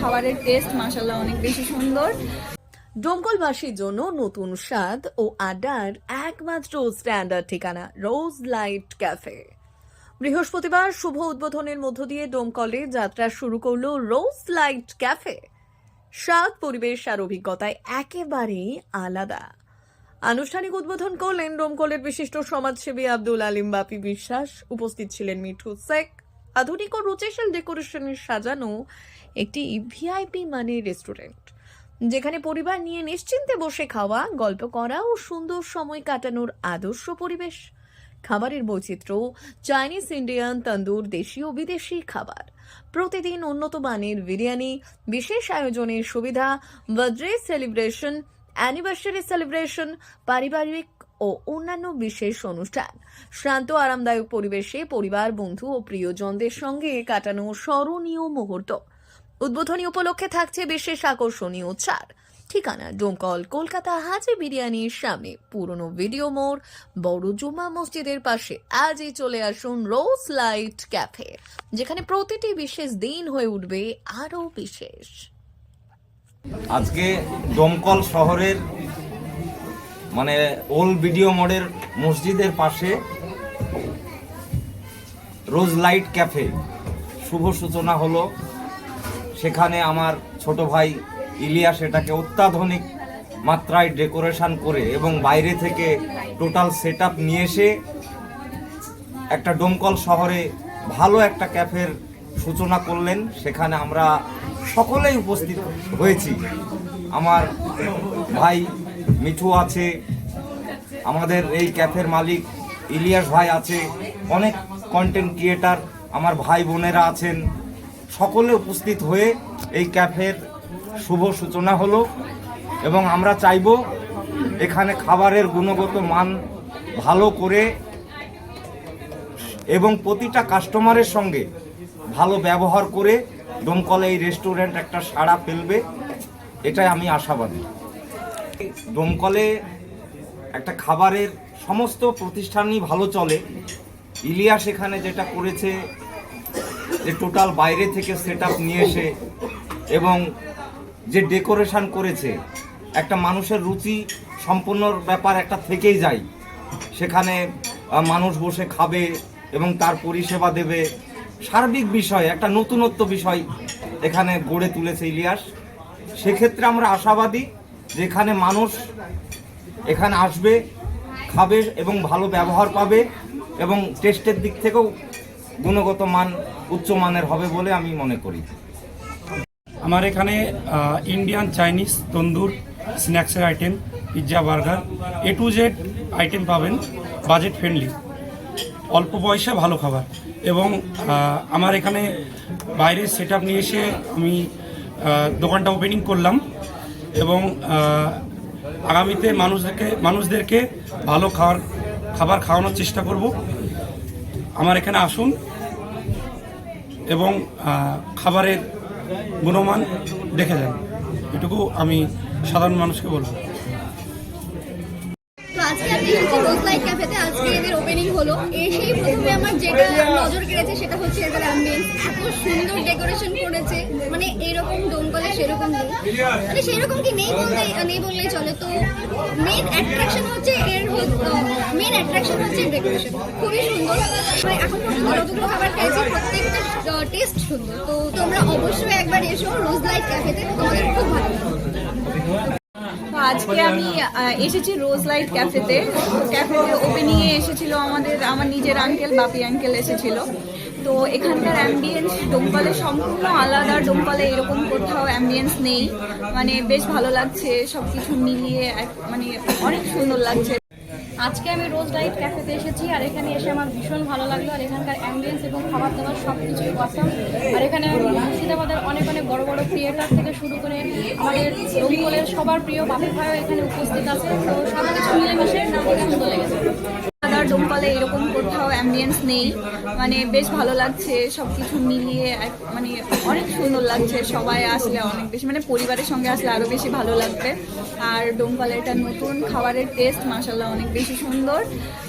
খাবারের টেস্ট মাশাআল্লাহ অনেক বেশি সুন্দর। ডোমকলবাসীর জন্য নতুন স্বাদ ও আড্ডার একমাত্র স্ট্যান্ডার্ড ঠিকানা রোজ লাইট ক্যাফে। বৃহস্পতিবার শুভ উদ্বোধনের মধ্য দিয়ে ডোমকলে যাত্রা শুরু করলো রোজ লাইট ক্যাফে। স্বাদ, পরিবেশ আর অভিজ্ঞতায় একেবারেই আলাদা। আনুষ্ঠানিক উদ্বোধন করলেন ডোমকলের বিশিষ্ট সমাজসেবী আব্দুল আলিম বাপি বিশ্বাস। উপস্থিত ছিলেন মিঠু শেখ। আধুনিক ও রুচিশীল ডেকোরেশনের সাজানো একটি ভিআইপি মানের রেস্টুরেন্ট, যেখানে পরিবার নিয়ে নিশ্চিন্তে বসে খাওয়া, গল্প করা ও সুন্দর সময় কাটানোর আদর্শ পরিবেশ। খাবারের বৈচিত্র্য, চাইনিজ, ইন্ডিয়ান, তন্দুর, দেশীয় ও বিদেশি খাবার, প্রতিদিন উন্নত মানের বিরিয়ানি, বিশেষ আয়োজনের সুবিধা, বার্থডে সেলিব্রেশন, অ্যানিভার্সারি সেলিব্রেশন, পারিবারিক ও অন্যান্য বিশেষ অনুষ্ঠান, শান্ত আরামদায়ক পরিবেশে পরিবার, বন্ধু ও প্রিয়জনদের সঙ্গে কাটানো স্মরণীয় মুহূর্ত। উদ্বোধনী উপলক্ষে থাকছে বিশেষ আকর্ষণীয় ছাড়। ঠিকানা ডোমকল, কলকাতা হাজি বিরিয়ানির সামনে, পুরনো ভিডিও মোড়, বড় জুমা মসজিদের পাশে। আজই চলে আসুন রোজ লাইট ক্যাফে, যেখানে প্রতিটি বিশেষ দিন হয়ে উঠবে আরো বিশেষ। আজকে ডোমকল শহরের ওল্ড ভিডিও মোড়ের মসজিদের পাশে রোজ লাইট ক্যাফে শুভ সূচনা হলো। সেখানে আমার ছোট ভাই ইলিয়াস এটাকে অত্যাধুনিক মাত্রায় ডেকোরেশন করে এবং বাইরে থেকে টোটাল সেটআপ নিয়ে এসে একটা ডোমকল শহরে ভালো একটা ক্যাফের সূচনা করলেন। সেখানে আমরা সকলেই উপস্থিত হয়েছি। আমার ভাই মিঠু আছে, আমাদের এই ক্যাফের মালিক ইলিয়াস ভাই আছে, অনেক কন্টেন্ট ক্রিয়েটার আমার ভাই বোনেরা আছেন। সকলে উপস্থিত হয়ে এই ক্যাফের শুভ সূচনা হলো এবং আমরা চাইব এখানে খাবারের গুণগত মান ভালো করে এবং প্রতিটা কাস্টমারের সঙ্গে ভালো ব্যবহার করে ডোমকলে এই রেস্টুরেন্ট একটা সাড়া ফেলবে, এটাই আমি আশাবাদী। ডোমকলে একটা খাবারের সমস্ত প্রতিষ্ঠানই ভালো চলে। ইলিয়াস এখানে যেটা করেছে, যে টোটাল বাইরে থেকে সেটআপ নিয়ে এসে এবং যে ডেকোরেশন করেছে, একটা মানুষের রুচি সম্পূর্ণ ব্যাপার একটা থেকেই যায়। সেখানে মানুষ বসে খাবে এবং তার পরিষেবা দেবে, সার্বিক বিষয় একটা নতুনত্ব বিষয় এখানে গড়ে তুলেছে ইলিয়াস। সেক্ষেত্রে আমরা আশাবাদী যে এখানে মানুষ এখানে আসবে, খাবে এবং ভালো ব্যবহার পাবে এবং টেস্টের দিক থেকেও গুণগত মান উচ্চমানের হবে বলে আমি মনে করি। আমার এখানে ইন্ডিয়ান, চাইনিজ, তন্দুর, স্ন্যাক্সের item, pizza, burger, A to Z item পাবেন, বাজেট ফ্রেন্ডলি, অল্প পয়সা ভালো খাবার। এবং আমার এখানে বাইরের সেটআপ নিয়ে এসে আমি দোকানটা ওপেনিং করলাম এবং আগামীতে মানুষদেরকে ভালো খাবার খাওয়ানোর চেষ্টা করব। আমার এখানে আসুন এবং খাবারের গুণমান দেখে যান, এটুকু আমি সাধারণ মানুষকে বলবো। তো আজকে আমি রোজ লাইট ক্যাফেতে আজকে এদের ওপেনিং হলো। এসেই প্রথমে আমার যেটা নজর কেড়েছে সেটা হচ্ছে এদের অ্যাম্বিয়েন্স। এত সুন্দর ডেকোরেশন করেছে, মানে এরকম ডোমকলে সেরকম নেই, মানে সেরকম কি নেই বললেই চলে। তো মেন অ্যাট্রাকশন হচ্ছে ডেকোরেশন, খুবই সুন্দর। মানে এখন পর্যন্ত যতগুলো খাবার খাইছি প্রত্যেকটা টেস্ট সুন্দর। তো তোমরা অবশ্যই একবার এসো রোজ লাইট ক্যাফেতে, তোমাদের খুব ভালো লাগবে। তো আজকে আমি এসেছি রোজ লাইট ক্যাফেতে। ক্যাফেতে ওপেনিংয়ে এসেছিল আমার নিজের আঙ্কেল, বাপি আঙ্কেল এসেছিল। তো এখানকার অ্যাম্বিয়েন্স ডোমকলে সম্পূর্ণ আলাদা। ডোমকলে এরকম কোথাও অ্যাম্বিয়েন্স নেই, মানে বেশ ভালো লাগছে, সব কিছু মিলিয়ে মানে অনেক সুন্দর লাগছে। আজকে আমি রোজ লাইট ক্যাফেতে এসেছি, আর এখানে এসে আমার ভীষণ ভালো লাগলো। আর এখানকার অ্যাম্বিয়েন্স এবং খাবার দাবার সব কিছুই অসাম। আর এখানে মুর্শিদাবাদের অনেক অনেক বড় বড় ক্রিয়েটার থেকে শুরু করে আমাদের ডোমকলের সবার প্রিয় বাপি ভাইও এখানে উপস্থিত আছে। তো সব কিছু মিলেমিশে খুব সুন্দর লেগেছে। ডোমকলে এরকম কোথাও অ্যাম্বিয়েন্স নেই, মানে বেশ ভালো লাগছে, সব কিছু মিলিয়ে মানে অনেক সুন্দর লাগছে। সবাই আসলে অনেক বেশি, মানে পরিবারের সঙ্গে আসলে আরো বেশি ভালো লাগবে। আর ডোমকলে এটা নতুন খাবারের টেস্ট মাশাআল্লাহ অনেক বেশি সুন্দর।